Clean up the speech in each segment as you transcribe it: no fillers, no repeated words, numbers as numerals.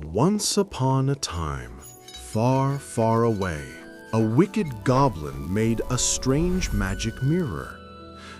Once upon a time, far, far away, a wicked goblin made a strange magic mirror.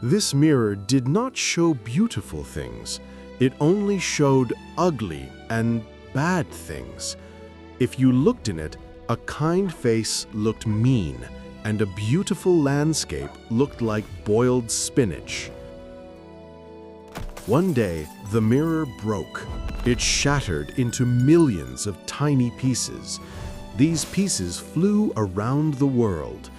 This mirror did not show beautiful things. It only showed ugly and bad things. If you looked in it, a kind face looked mean, and a beautiful landscape looked like boiled spinach. One day, the mirror broke. It shattered into millions of tiny pieces. These pieces flew around the world.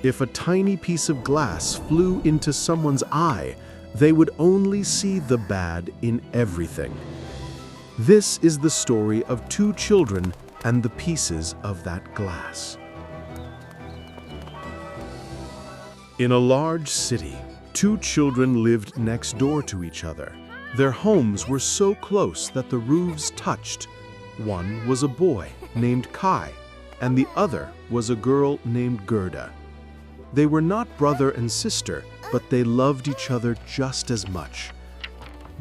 If a tiny piece of glass flew into someone's eye, they would only see the bad in everything. This is the story of two children and the pieces of that glass. In a large city, two children lived next door to each other. Their homes were so close that the roofs touched. One was a boy named Kai, and the other was a girl named Gerda. They were not brother and sister, but they loved each other just as much.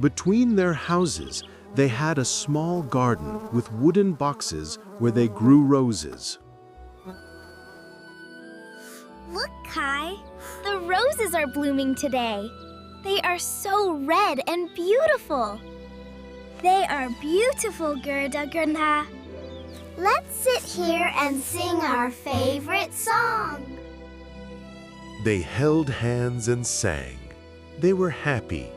Between their houses, they had a small garden with wooden boxes where they grew roses. Look, Kai, the roses are blooming today. They are so red and beautiful. They are beautiful, Gerda, Gerta. Let's sit here and sing our favorite song. They held hands and sang. They were happy.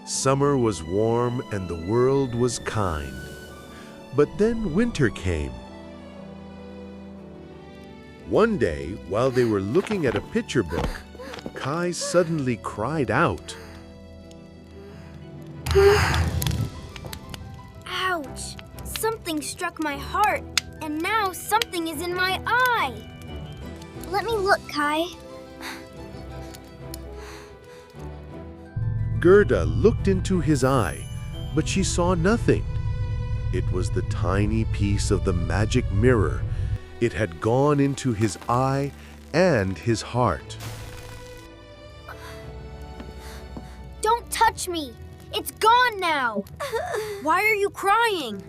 Summer was warm and the world was kind. But then winter came. One day, while they were looking at a picture book, Kai suddenly cried out. Ouch! Something struck my heart, and now something is in my eye. Let me look, Kai. Gerda looked into his eye, but she saw nothing. It was the tiny piece of the magic mirror. It had gone into his eye and his heart. Don't touch me! It's gone now! Why are you crying?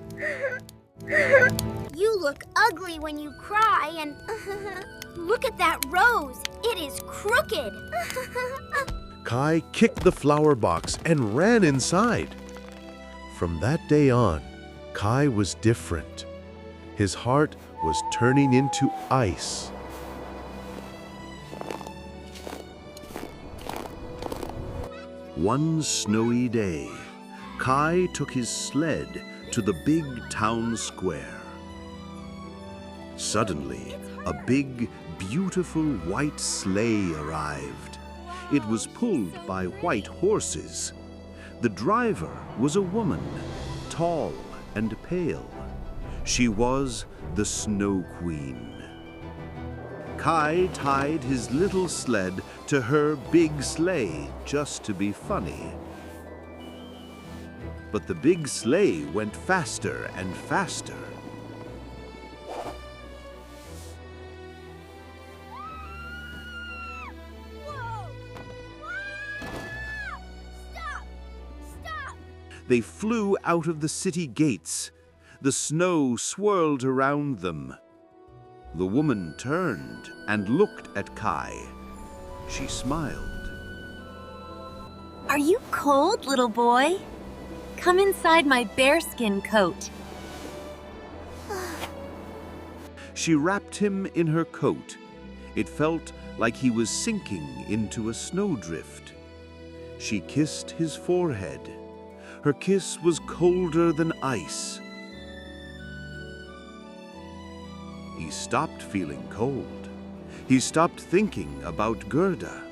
You look ugly when you cry, and look at that rose. It is crooked. Kai kicked the flower box and ran inside. From that day on, Kai was different. His heart was turning into ice. One snowy day, Kai took his sled to the big town square. Suddenly, a big, beautiful white sleigh arrived. It was pulled by white horses. The driver was a woman, tall and pale. She was the Snow Queen. Kai tied his little sled to her big sleigh just to be funny. But the big sleigh went faster and faster. Whoa! Stop! Stop! They flew out of the city gates. The snow swirled around them. The woman turned and looked at Kai. She smiled. Are you cold, little boy? Come inside my bearskin coat. She wrapped him in her coat. It felt like he was sinking into a snowdrift. She kissed his forehead. Her kiss was colder than ice. He stopped feeling cold. He stopped thinking about Gerda.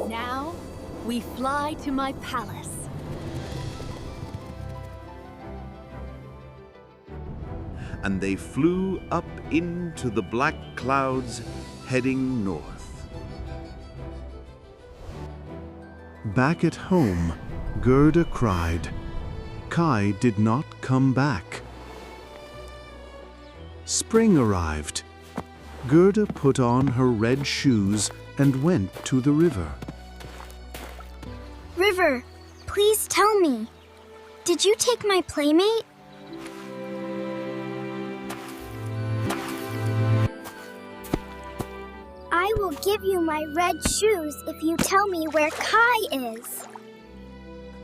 Now, we fly to my palace. And they flew up into the black clouds, heading north. Back at home, Gerda cried. Kai did not come back. Spring arrived. Gerda put on her red shoes and went to the river. River, Please tell me, did you take my playmate? I will give you my red shoes if you tell me where Kai is.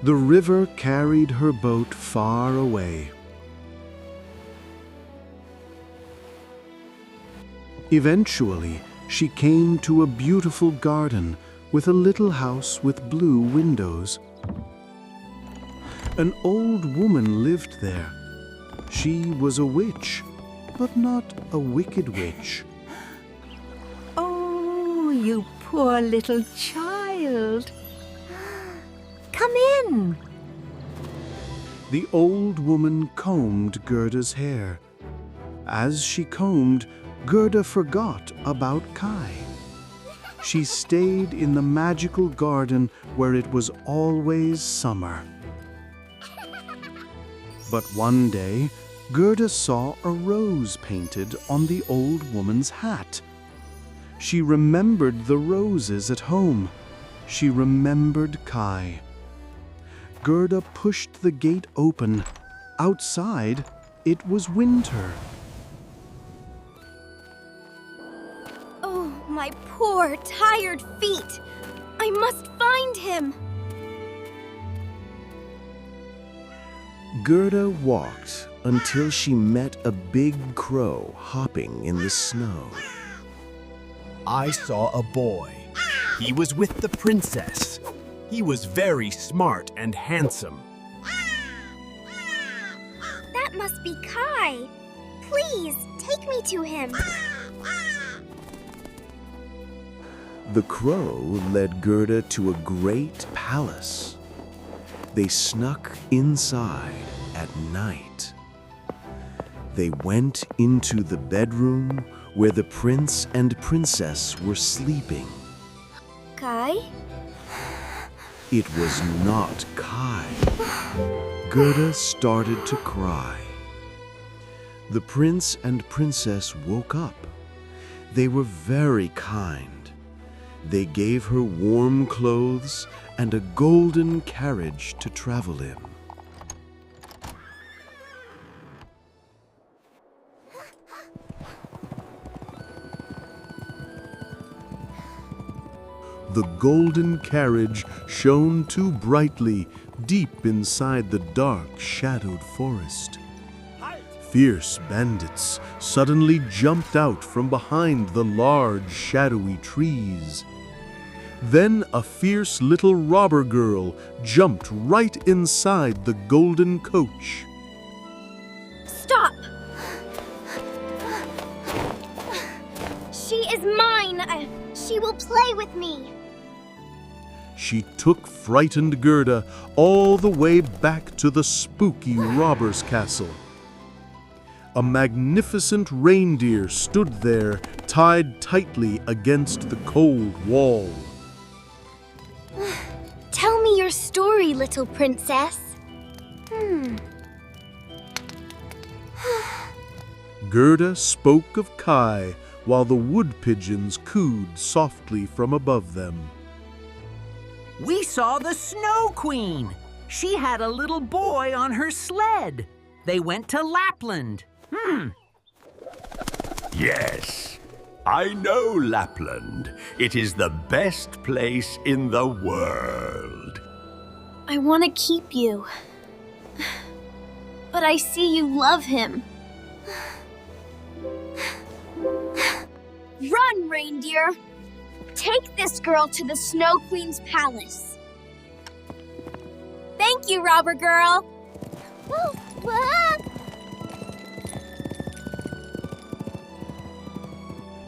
The river carried her boat far away. Eventually, she came to a beautiful garden with a little house with blue windows. An old woman lived there. She was a witch, but not a wicked witch. Oh, you poor little child. Come in. The old woman combed Gerda's hair. As she combed, Gerda forgot about Kai. She stayed in the magical garden where it was always summer. But one day, Gerda saw a rose painted on the old woman's hat. She remembered the roses at home. She remembered Kai. Gerda pushed the gate open. Outside, it was winter. Oh, my poor, tired feet. I must find him. Gerda walked until she met a big crow hopping in the snow. I saw a boy. He was with the princess. He was very smart and handsome. That must be Kai. Please, take me to him. The crow led Gerda to a great palace. They snuck inside at night. They went into the bedroom where the prince and princess were sleeping. Kai? It was not Kai. Gerda started to cry. The prince and princess woke up. They were very kind. They gave her warm clothes and a golden carriage to travel in. The golden carriage shone too brightly deep inside the dark, shadowed forest. Fierce bandits suddenly jumped out from behind the large, shadowy trees. Then a fierce little robber girl jumped right inside the golden coach. Stop! She is mine! She will play with me! She took frightened Gerda all the way back to the spooky robber's castle. A magnificent reindeer stood there, tied tightly against the cold wall. Tell me your story, little princess. Gerda spoke of Kai while the wood pigeons cooed softly from above them. We saw the Snow Queen. She had a little boy on her sled. They went to Lapland. Yes, I know Lapland. It is the best place in the world. I want to keep you. But I see you love him. Run, reindeer! Take this girl to the Snow Queen's palace. Thank you, robber girl.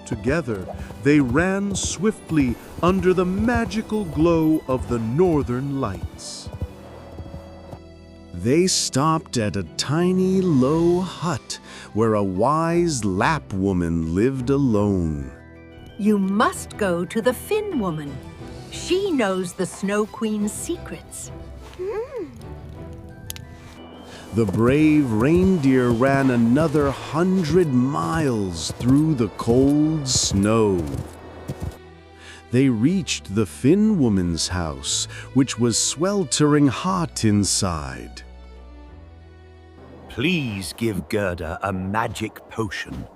Together, they ran swiftly under the magical glow of the northern lights. They stopped at a tiny, low hut where a wise Lapp woman lived alone. You must go to the Finn woman. She knows the Snow Queen's secrets. The brave reindeer ran another 100 miles through the cold snow. They reached the Finn woman's house, which was sweltering hot inside. Please give Gerda a magic potion.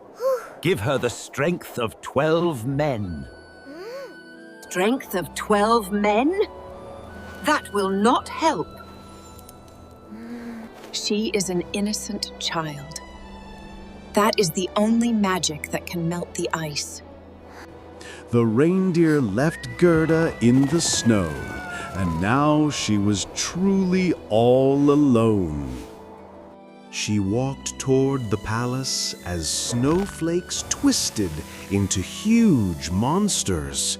Give her the strength of 12 men. Strength of 12 men? That will not help. She is an innocent child. That is the only magic that can melt the ice. The reindeer left Gerda in the snow, and now she was truly all alone. She walked toward the palace as snowflakes twisted into huge monsters.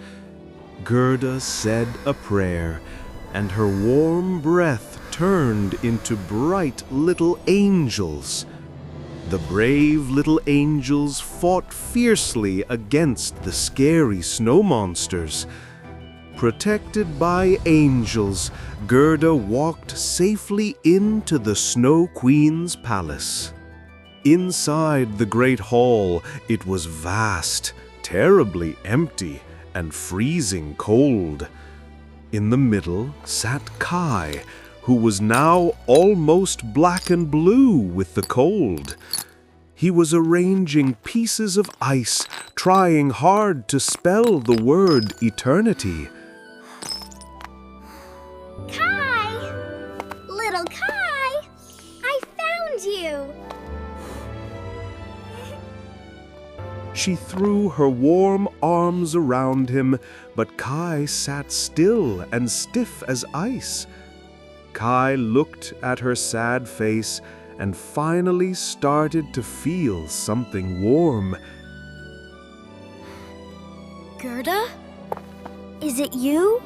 Gerda said a prayer, and her warm breath turned into bright little angels. The brave little angels fought fiercely against the scary snow monsters. Protected by angels, Gerda walked safely into the Snow Queen's palace. Inside the great hall, it was vast, terribly empty, and freezing cold. In the middle sat Kai, who was now almost black and blue with the cold. He was arranging pieces of ice, trying hard to spell the word eternity. Kai! Little Kai! I found you! She threw her warm arms around him, but Kai sat still and stiff as ice. Kai looked at her sad face and finally started to feel something warm. Gerda? Is it you?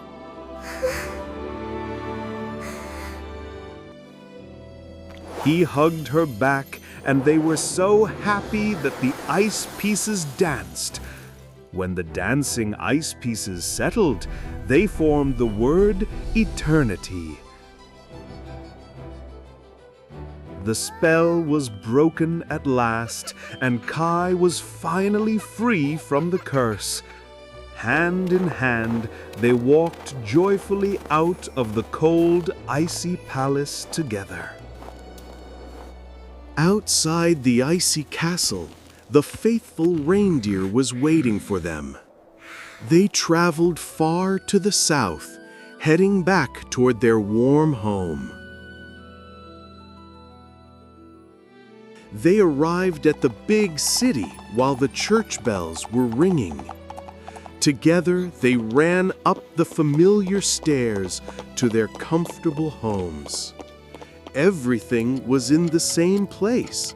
He hugged her back, and they were so happy that the ice pieces danced. When the dancing ice pieces settled, they formed the word eternity. The spell was broken at last, and Kai was finally free from the curse. Hand in hand, they walked joyfully out of the cold, icy palace together. Outside the icy castle, the faithful reindeer was waiting for them. They traveled far to the south, heading back toward their warm home. They arrived at the big city while the church bells were ringing. Together, they ran up the familiar stairs to their comfortable homes. Everything was in the same place,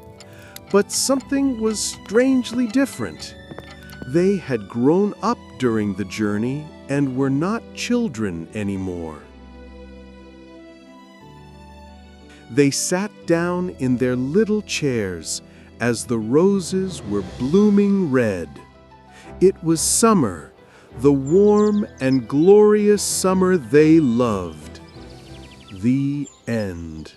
but something was strangely different. They had grown up during the journey and were not children anymore. They sat down in their little chairs as the roses were blooming red. It was summer, the warm and glorious summer they loved. The end.